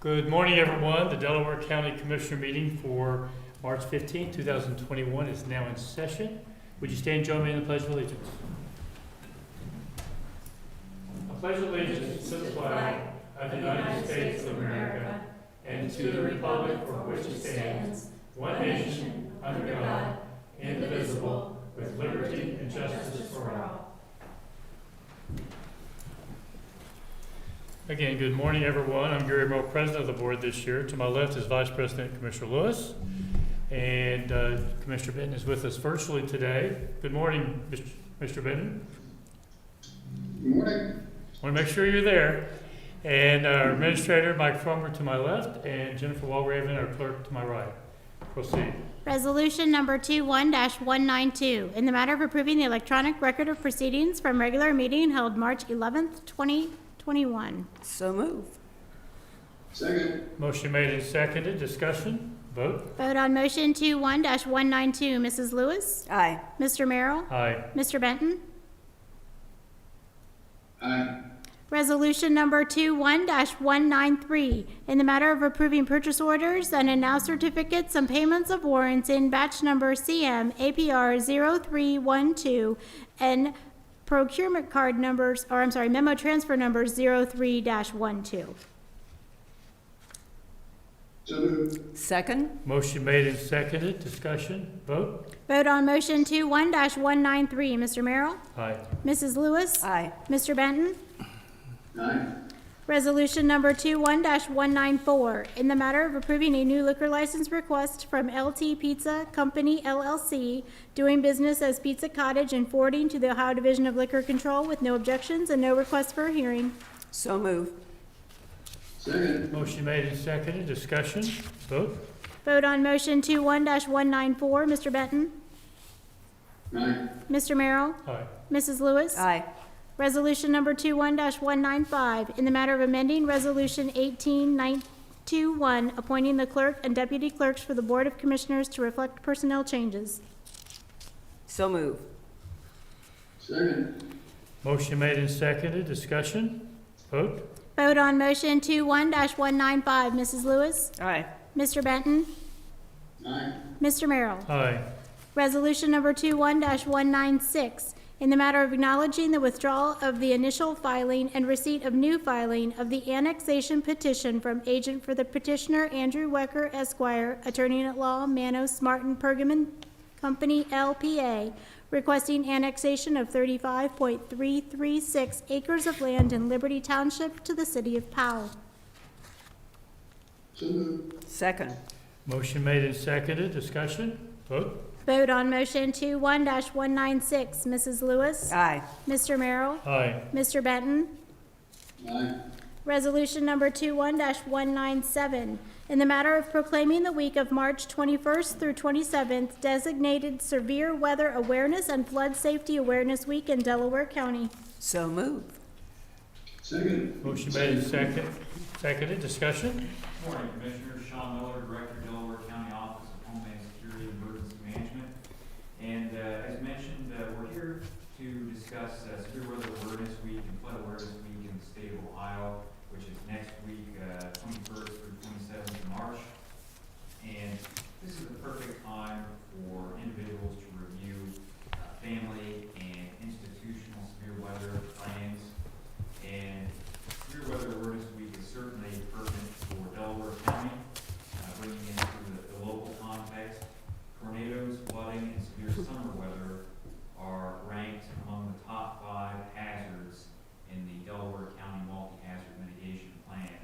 Good morning, everyone. The Delaware County Commissioner meeting for March 15, 2021 is now in session. Would you stand and join me in the Pledge of Allegiance? I pledge allegiance to the flag of the United States of America and to the republic for which it stands, one nation, under God, indivisible, with liberty and justice for all. Again, good morning, everyone. I'm Gary Moe, President of the Board this year. To my left is Vice President Commissioner Lewis, and Commissioner Benton is with us virtually today. Good morning, Mr. Benton. Good morning. I want to make sure you're there. And our Administrator, Mike Frommer, to my left, and Jennifer Walraven, our Clerk, to my right. Proceed. Resolution number 21-192, in the matter of approving the electronic record of proceedings from regular meeting held March 11th, 2021. So move. Second. Motion made and seconded. Discussion. Vote. Vote on motion 21-192. Mrs. Lewis? Aye. Mr. Merrill? Aye. Mr. Benton? Aye. Resolution number 21-193, in the matter of approving purchase orders and now certificates and payments of warrants in batch number CM APR 0312 and procurement card numbers, memo transfer numbers 03-12. So moved. Second. Motion made and seconded. Discussion. Vote. Vote on motion 21-193. Mr. Merrill? Aye. Mrs. Lewis? Aye. Mr. Benton? Aye. Resolution number 21-194, in the matter of approving a new liquor license request from LT Pizza Company LLC, doing business as Pizza Cottage and forwarding to the Ohio Division of Liquor Control with no objections and no request for a hearing. So move. Second. Motion made and seconded. Discussion. Vote. Vote on motion 21-194. Mr. Benton? Aye. Mr. Merrill? Aye. Mrs. Lewis? Aye. Resolution number 21-195, in the matter of amending Resolution 18921, appointing the clerk and deputy clerks for the Board of Commissioners to reflect personnel changes. So move. Second. Motion made and seconded. Discussion. Vote. Vote on motion 21-195. Mrs. Lewis? Aye. Mr. Benton? Aye. Mr. Merrill? Aye. Resolution number 21-196, in the matter of acknowledging the withdrawal of the initial filing and receipt of new filing of the annexation petition from agent for the petitioner Andrew Wecker, Esquire, attorney-at-law, Manos, Martin, Pergamon Company, LPA, requesting annexation of 35.336 acres of land in Liberty Township to the city of Powell. So moved. Second. Motion made and seconded. Discussion. Vote. Vote on motion 21-196. Mrs. Lewis? Aye. Mr. Merrill? Aye. Mr. Benton? Aye. Resolution number 21-197, in the matter of proclaiming the week of March 21st through 27th designated Severe Weather Awareness and Flood Safety Awareness Week in Delaware County. So move. Second. Motion made and seconded. Discussion. Good morning, Commissioners. Sean Miller, Director, Delaware County Office of Homeland Security and Emergency Management. And as mentioned, we're here to discuss Severe Weather Awareness Week and Flood Awareness Week in the state of Ohio, which is next week, 21st through 27th of March. And this is the perfect time for individuals to review family and institutional severe weather plans. And Severe Weather Awareness Week is certainly pertinent for Delaware County, bringing into the local context. Tornadoes, flooding, and severe summer weather are ranked among the top 5 hazards in the Delaware County Multi-Hazard Mitigation Plan.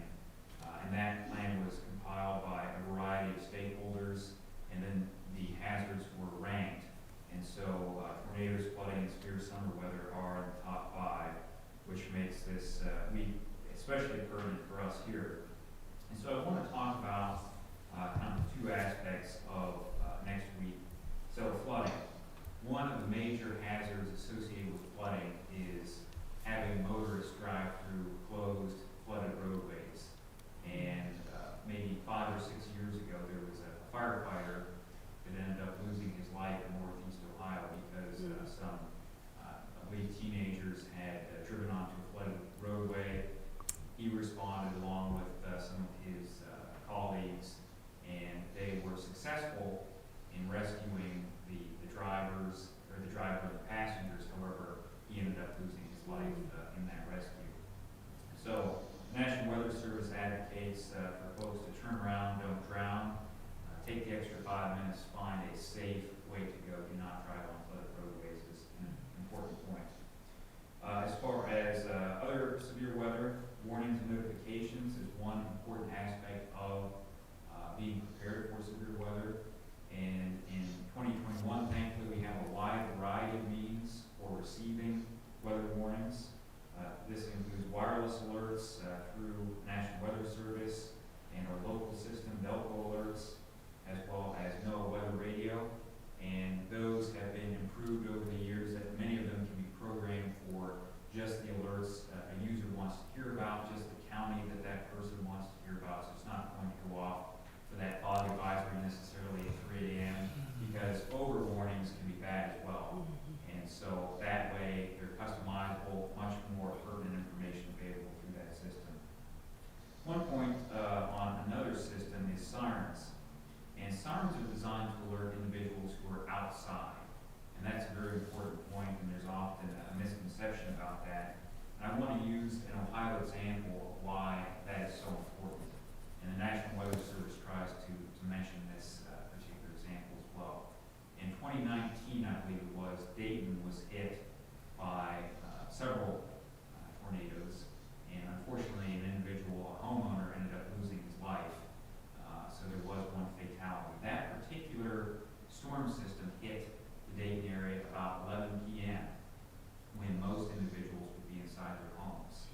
And that plan was compiled by a variety of stakeholders, and then the hazards were ranked. And so tornadoes, flooding, and severe summer weather are in the top 5, which makes this week especially pertinent for us here. And so I want to talk about kind of 2 aspects of next week. So flooding. One of the major hazards associated with flooding is having motorists drive through closed, flooded roadways. And maybe 5 or 6 years ago, there was a firefighter that ended up losing his life in northeast Ohio because some, I believe, teenagers had driven onto a flooded roadway. He responded along with some of his advocates for folks to turn around, don't drown, take the extra 5 minutes, find a safe way to go, do not drive on flooded roadways is an important point. As far as other severe weather, warnings and notifications is one important aspect of being prepared for severe weather. And in 2021, thankfully, we have a wide variety of means for receiving weather warnings. This includes wireless alerts through National Weather Service and our local system, Delco alerts, as well as NOAA weather radio. And those have been improved over the years, that many of them can be programmed for just the alerts a user wants to hear about, just the county that that person wants to hear about. So it's not going to go off for that fog advisory necessarily at 3 a.m. because over warnings can be bad as well. And so that way they're customizable, much more pertinent information available through that system. One point on another system is sirens. And sirens are designed to alert individuals who are outside. And that's a very important point, and there's often a misconception about that. And I want to use an Ohio example of why that is so important. And the National Weather Service tries to mention this particular example as well. In 2019, I believe it was, Dayton was hit by several tornadoes, and unfortunately an individual, a homeowner, ended up losing his life. So there was one fatality. That particular storm system hit the Dayton area about 11 p.m. when most individuals would be inside their homes.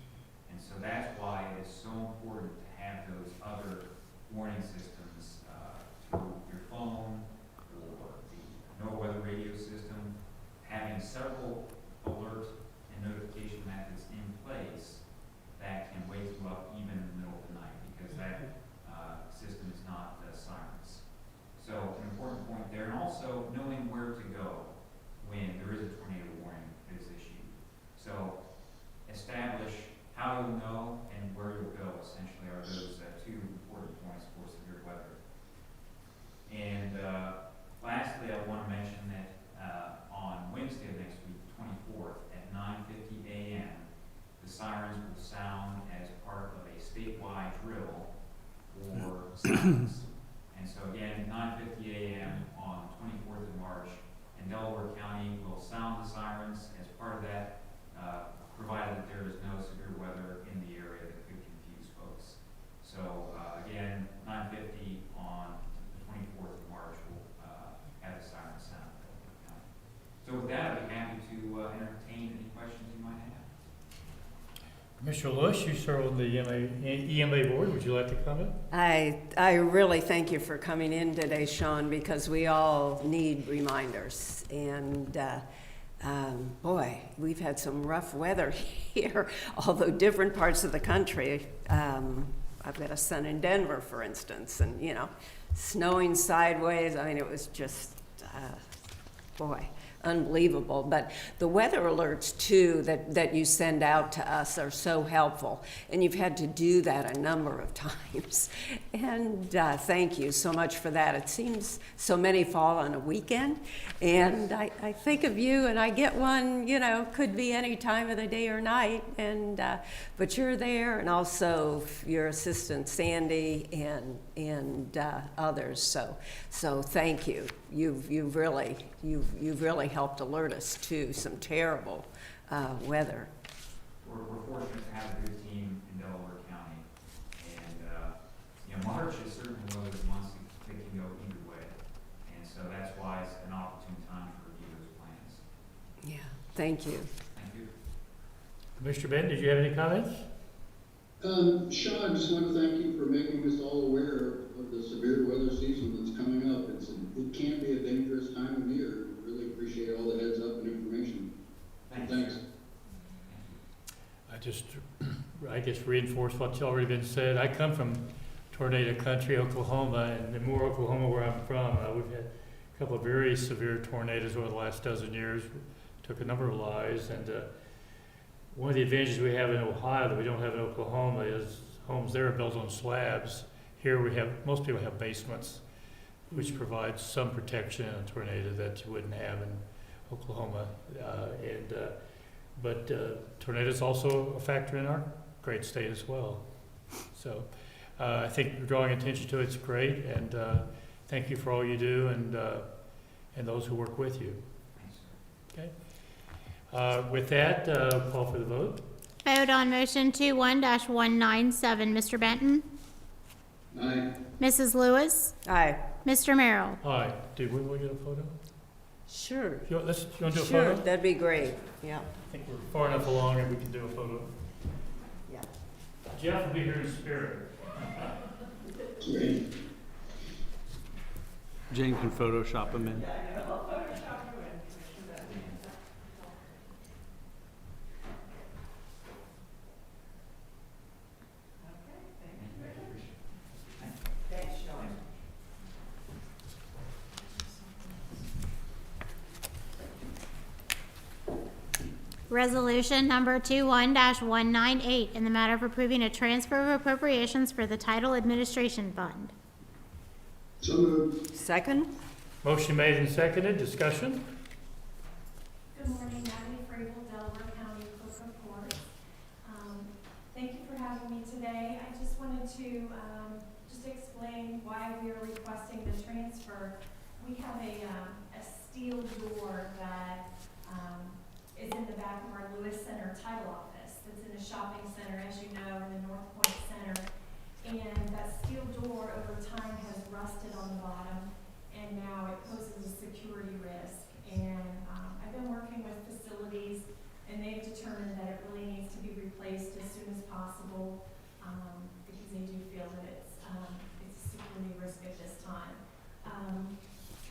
And so that's why it is so important to have those other warning systems through your phone or the NOAA weather radio system. Having several alert and notification methods in place that can wake you up even in the middle of the night, because that system is not sirens. So an important point there, and also knowing where to go when there is a tornado warning that is issued. So establish how you'll know and where you'll go, essentially, are those two important points for severe weather. And lastly, I want to mention that on Wednesday of next week, 24th, at 9:50 a.m., the sirens will sound as part of a statewide drill for sirens. And so again, 9:50 a.m. on 24th of March, and Delaware County will sound the sirens as part of that, provided that there is no severe weather in the area that could confuse folks. So again, 9:50 on the 24th of March, we'll have the siren sound in Delaware County. So with that, I'd be happy to entertain any questions you might have. Mr. Lewis, you serve on the EMA board. Would you like to comment? I really thank you for coming in today, Sean, because we all need reminders. And boy, we've had some rough weather here, although different parts of the country. I've got a son in Denver, for instance, and, you know, snowing sideways. I mean, it was just, boy, unbelievable. But the weather alerts, too, that you send out to us are so helpful. And you've had to do that a number of times. And thank you so much for that. It seems so many fall on a weekend. And I think of you, and I get one, you know, could be any time of the day or night. And but you're there, and also your assistant, Sandy, and others. So thank you. You've really helped alert us to some terrible weather. We're fortunate to have a good team in Delaware County, and you know, March is certainly one of those months that can go either way, and so that's why it's an opportune time to review those plans. Yeah, thank you. Thank you. Mr. Ben, did you have any comments? Sean, I just want to thank you for making us all aware of the severe weather season that's coming up. It can be a dangerous time of year. Really appreciate all the heads up and information. Thanks. I guess reinforce what's already been said. I come from tornado country, Oklahoma, and in Moore, Oklahoma, where I'm from, we've had a couple of very severe tornadoes over the last dozen years. Took a number of lives, and one of the advantages we have in Ohio that we don't have in Oklahoma is homes there are built on slabs. Here most people have basements, which provides some protection in a tornado that you wouldn't have in Oklahoma. But tornadoes also a factor in our great state as well. So I think you're drawing attention to it's great, and thank you for all you do and those who work with you. Thanks, sir. Okay. With that, call for the vote. Vote on motion 21-197. Mr. Benton? Aye. Mrs. Lewis? Aye. Mr. Merrill? Aye. Did we want to get a photo? Sure. You want to do a Sure, photo? that'd be great. Yeah. I think we're far enough along and we can do a photo. Yeah. Jeff will be here in spirit. Great. Jane can Photoshop them in. Resolution number 21-198, in the matter of approving a transfer of appropriations for the Title Administration Fund. So moved. Second? Motion made and seconded. Discussion? Good morning, Natalie Frable, Delaware County Clerk of Courts. Thank you for having me today. I just wanted to just explain why we are requesting the transfer. We have a steel door that is in the back of our Lewis Center title office. That's in a shopping center, as you know, in the North Point Center. And that steel door over time has rusted on the bottom, and now it poses a security risk. And I've been working with facilities, and they've determined that it really needs to be replaced as soon as possible, because they do feel that it's a security risk at this time.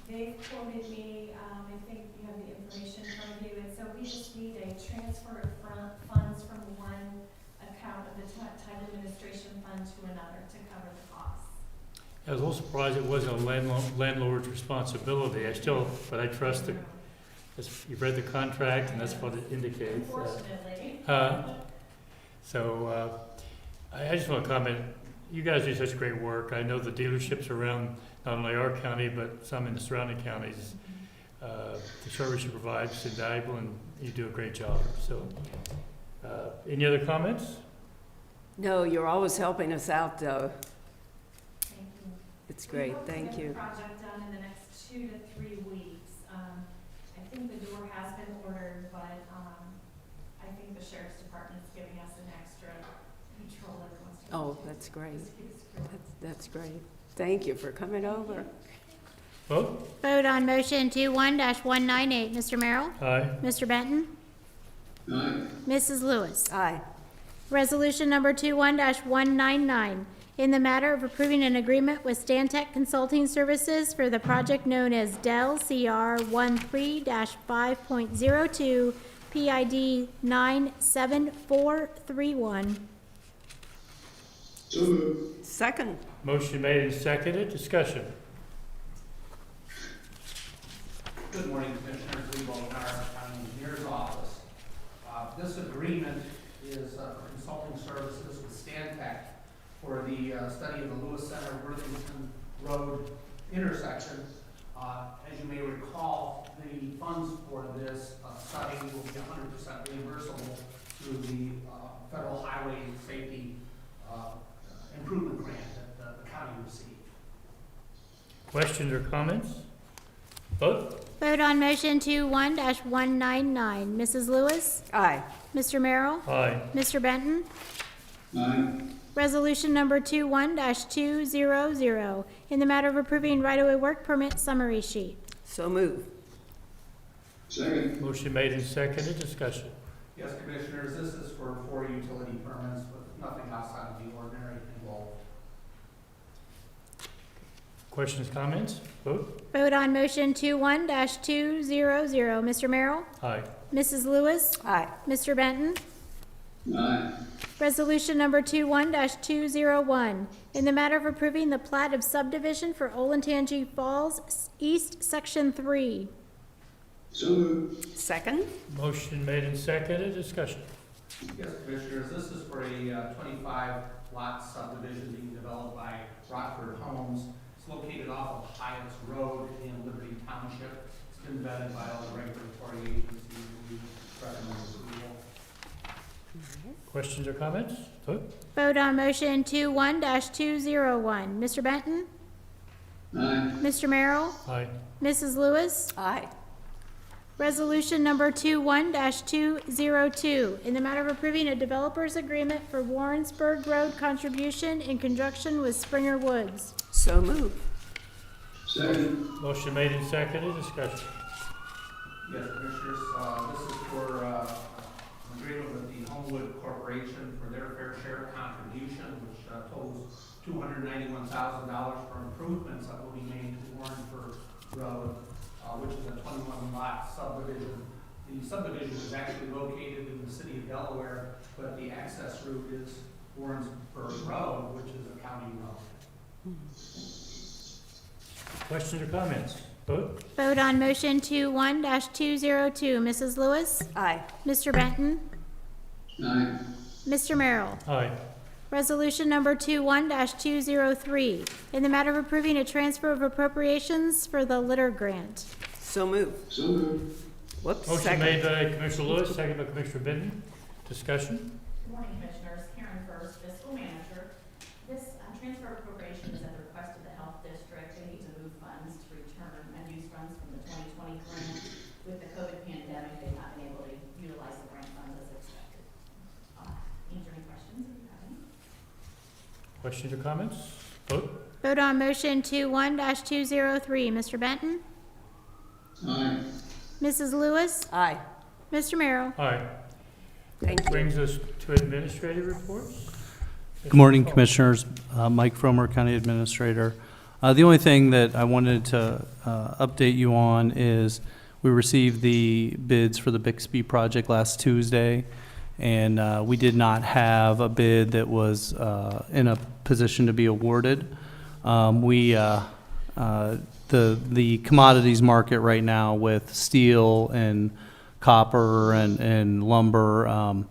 They've quoted me, I think you have the information in front of you, and so we just need a transfer of funds from one account of the Title Administration Fund to another to cover the costs. I was a little surprised it wasn't a landlord's responsibility. But I trust that you've read the contract and that's what it indicates. Unfortunately. I just want to comment, you guys do such great work. I know the dealerships around not only our county, but some in the surrounding counties. The service you provide is invaluable and you do a great job. So, any other comments? No, you're always helping us out, though. Thank you. It's great. We hope to Thank get the you. project done in the next 2 to 3 weeks. I think the door has been ordered, but I think the sheriff's department's giving us an extra patrol every once in a while. Oh, that's great. Just keep it secure. That's great. Thank you for coming over. Vote? Vote on motion 21-198. Mr. Merrill? Aye. Mr. Benton? Aye. Mrs. Lewis? Aye. Resolution number 21-199, in the matter of approving an agreement with stantec Consulting Services for the project known as Dell CR 13-5.02 PID 97431. So moved. Second? Motion made and seconded. Discussion? Good morning, Commissioners. Lee Bolinar, County Engineer's Office. This agreement is for consulting services with stantec for the study of the Lewis Center Worthington Road intersection. As you may recall, the funds for this study will be 100% reimbursable through the Federal Highway Safety Improvement Grant that the county received. Questions or comments? Vote? Vote on motion 21-199. Mrs. Lewis? Aye. Mr. Merrill? Aye. Mr. Benton? Aye. Resolution number 21-200, in the matter of approving right-of-way work permit summary sheet. So move. Second. Motion made and seconded. Discussion? Yes, Commissioners, this is for 4 utility permits with nothing outside of the ordinary involved. Questions, comments? Vote? Vote on motion 21-200. Mr. Merrill? Aye. Mrs. Lewis? Aye. Mr. Benton? Aye. Resolution number 21-201, in the matter of approving the plat of subdivision for Olentangy Falls East, Section 3. So moved. Second? Motion made and seconded. Discussion? Yes, Commissioners, this is for a 25-lot subdivision being developed by Rockford Homes. It's located off of Hyatt's Road in Liberty Township. It's been vetted by all the regulatory agencies. We recommend approval. Questions or comments? Vote. Vote on motion 21-201. Mr. Benton? Aye. Mr. Merrill? Aye. Mrs. Lewis? Aye. Resolution number 21-202, in the matter of approving a developer's agreement for Warrensburg Road contribution in conjunction with Springer Woods. So moved. Second. Motion made and seconded. Discussion. Yes, Commissioners, this is for an agreement with the Homewood Corporation for their fair share contribution, which totals $291,000 for improvements that will be made to Warrensburg Road, which is a 21-lot subdivision. The subdivision is actually located in the city of Delaware, but the access route is Warrensburg Road, which is a county road. Questions or comments? Vote. Vote on motion 21-202. Mrs. Lewis? Aye. Mr. Benton? Aye. Mr. Merrill? Aye. Resolution number 21-203, in the matter of approving a transfer of appropriations for the litter grant. So moved. So moved. Whoops, Motion second. made by Commissioner Lewis, seconded by Commissioner Benton. Discussion. Good morning, Commissioners. Karen First, Fiscal Manager. This transfer of appropriation is at the request of the Health District. They need to move funds to return unused funds from the 2020 grant. With the COVID pandemic, they've not been able to utilize the grant funds as expected. Answer any questions if you have any. Questions or comments? Vote. Vote on motion 21-203. Mr. Benton? Aye. Mrs. Lewis? Aye. Mr. Merrill? Aye. Thank you. Brings us to administrative reports. Good morning, Commissioners. Mike Fromer, County Administrator. The only thing that I wanted to update you on is we received the bids for the Bixby project last Tuesday, and we did not have a bid that was in a position to be awarded. The commodities market right now with steel and copper and lumber,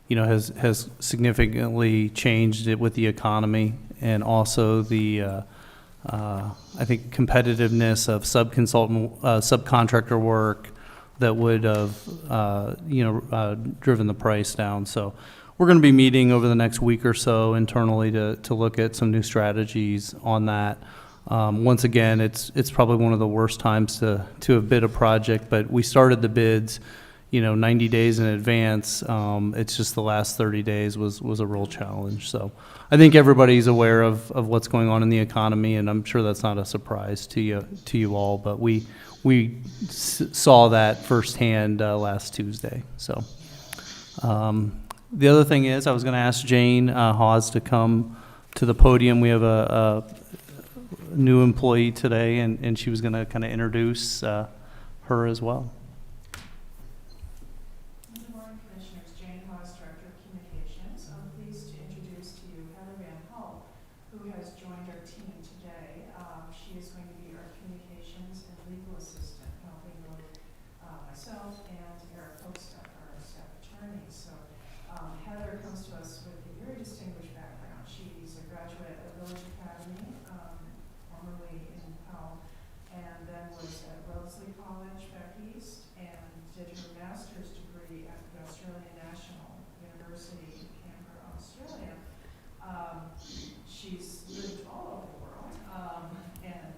has significantly changed it with the economy, and also the I think competitiveness of subcontractor work that would have driven the price down. So we're going to be meeting over the next week or so internally to look at some new strategies on that. Once again, it's probably one of the worst times to have bid a project, but we started the bids 90 days in advance. It's just the last 30 days was a real challenge. So I think everybody's aware of what's going on in the economy, and I'm sure that's not a surprise to you all, but we saw that firsthand last Tuesday. So the other thing is, I was going to ask Jane Hawes to come to the podium. We have a new employee today, and she was going to kind of introduce her as well. Good morning, Commissioners. Jane Hawes, Director of Communications. I'm pleased to introduce to you Heather Van Hull, who has joined our team today. She is going to be our communications and legal assistant, helping with myself and Eric Hochstadt, our staff attorney. So Heather comes to us with a very distinguished background. She's a graduate at Village Academy, formerly in Powell, and then was at Wellesley College back east, and did her master's degree at the Australian National University in Canberra, Australia. She's lived all over the world, and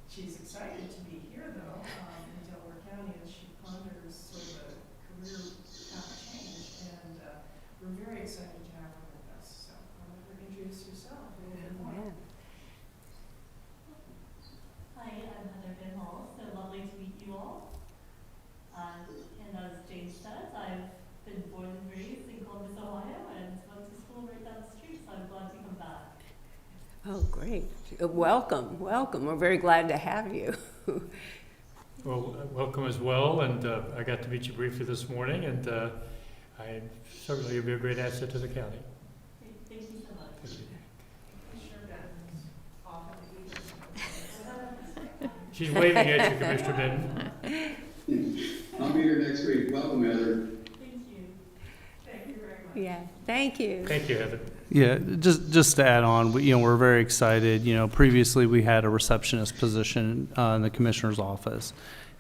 she's excited to be here, though, in Delaware County, as she ponders sort of a career path change, and we're very excited to have her with us. So I'll let her introduce herself a little bit more. Hi, I'm Heather Van Hull. So lovely to meet you all. And as Jane said, I've been born and raised in Columbus, Ohio, and went to school right down the street, so I'm glad to come back. Oh, great. Welcome. We're very glad to have you. Well, welcome as well, and I got to meet you briefly this morning, and I certainly you'll be a great asset to the county. Great. Thank you so much. Commissioner Benton's off at the She's waving at you, Commissioner Benton. I'll be here next week. Welcome, Heather. Thank you. Thank you very much. Yeah, thank you. Thank you, Heather. Yeah, just to add on, we're very excited. Previously we had a receptionist position in the commissioner's office,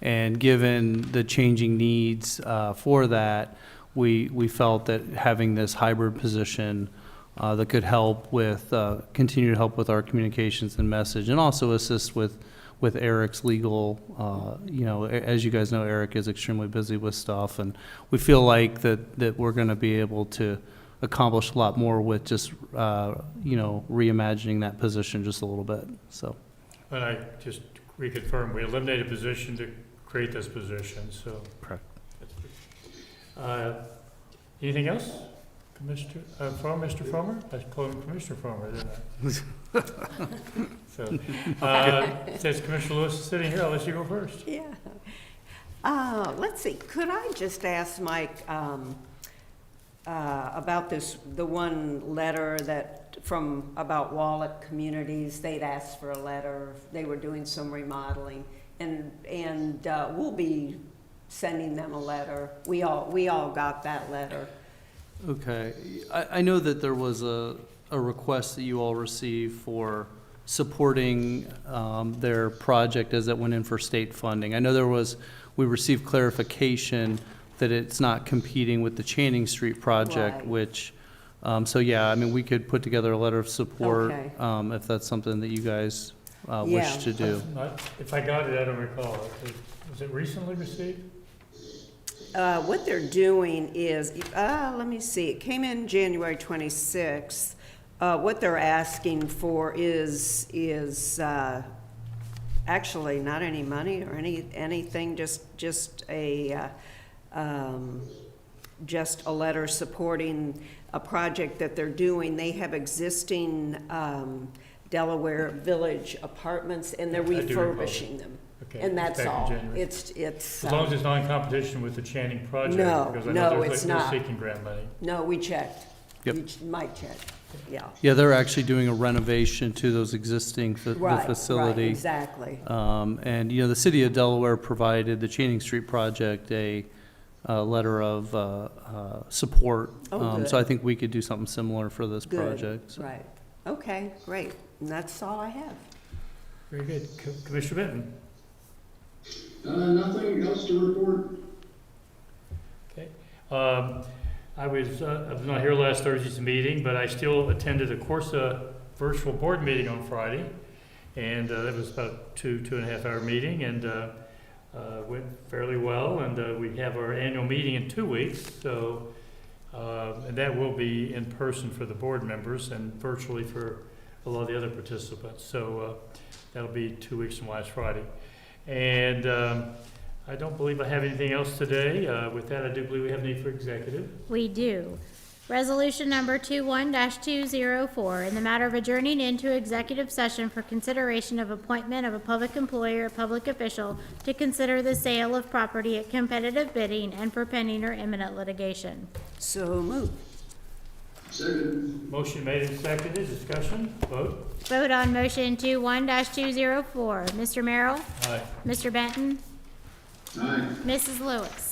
and given the changing needs for that, we felt that having this hybrid position that could help with, continue to help with our communications and message, and also assist with Eric's legal, as you guys know, Eric is extremely busy with stuff, and we feel like that we're going to be able to accomplish a lot more with just, reimagining that position just a little bit, so. And I just reconfirm, we eliminated a position to create this position, so. Correct. Anything else? Mr. Farmer? I called him Commissioner Farmer, didn't I? So, since Commissioner Lewis is sitting here, I'll let you go first. Yeah. Let's see, could I just ask Mike about the one letter about Wallach Communities? They'd asked for a letter, they were doing some remodeling, and we'll be sending them a letter. We all got that letter. Okay, I know that there was a request that you all received for supporting their project as it went in for state funding. I know we received clarification that it's not competing with the Channing Street project, Right. which, we could put together a letter of support Okay. if that's something that you guys wish to do. If I got it, I don't recall. Was it recently received? What they're doing is, let me see, it came in January 26th. What they're asking for is actually not any money or anything, just a letter supporting a project that they're doing. They have existing Delaware Village apartments, and they're I do recall. refurbishing them. Okay, And that's back in all. January. It's. As long as it's not in competition with the Channing project. No, because I no, know it's they're not. seeking grant money. No, we checked. Yep. Mike checked, yeah. Yeah, they're actually doing a renovation to those existing the Right, facility. exactly. And, the city of Delaware provided the Channing Street project a letter of support. Oh, good. So I think we could do something similar for this Good, project. So. right. Okay, great. And that's all I have. Very good. Commissioner Benton? Nothing else to report. Okay. I was not here last Thursday's meeting, but I still attended a Corsa virtual board meeting on Friday. And that was about two and a half hour meeting, and went fairly well. And we have our annual meeting in 2 weeks. So, and that will be in person for the board members and virtually for a lot of the other participants. So that'll be 2 weeks from last Friday. And I don't believe I have anything else today. With that, I do believe we have need for executive. We do. Resolution number 21-204, in the matter of adjourning into executive session for consideration of appointment of a public employee or public official to consider the sale of property at competitive bidding and for pending or imminent litigation. So moved. Second. Motion made and seconded. Discussion. Vote. Vote on motion 21-204. Mr. Merrill? Aye. Mr. Benton? Aye. Mrs. Lewis?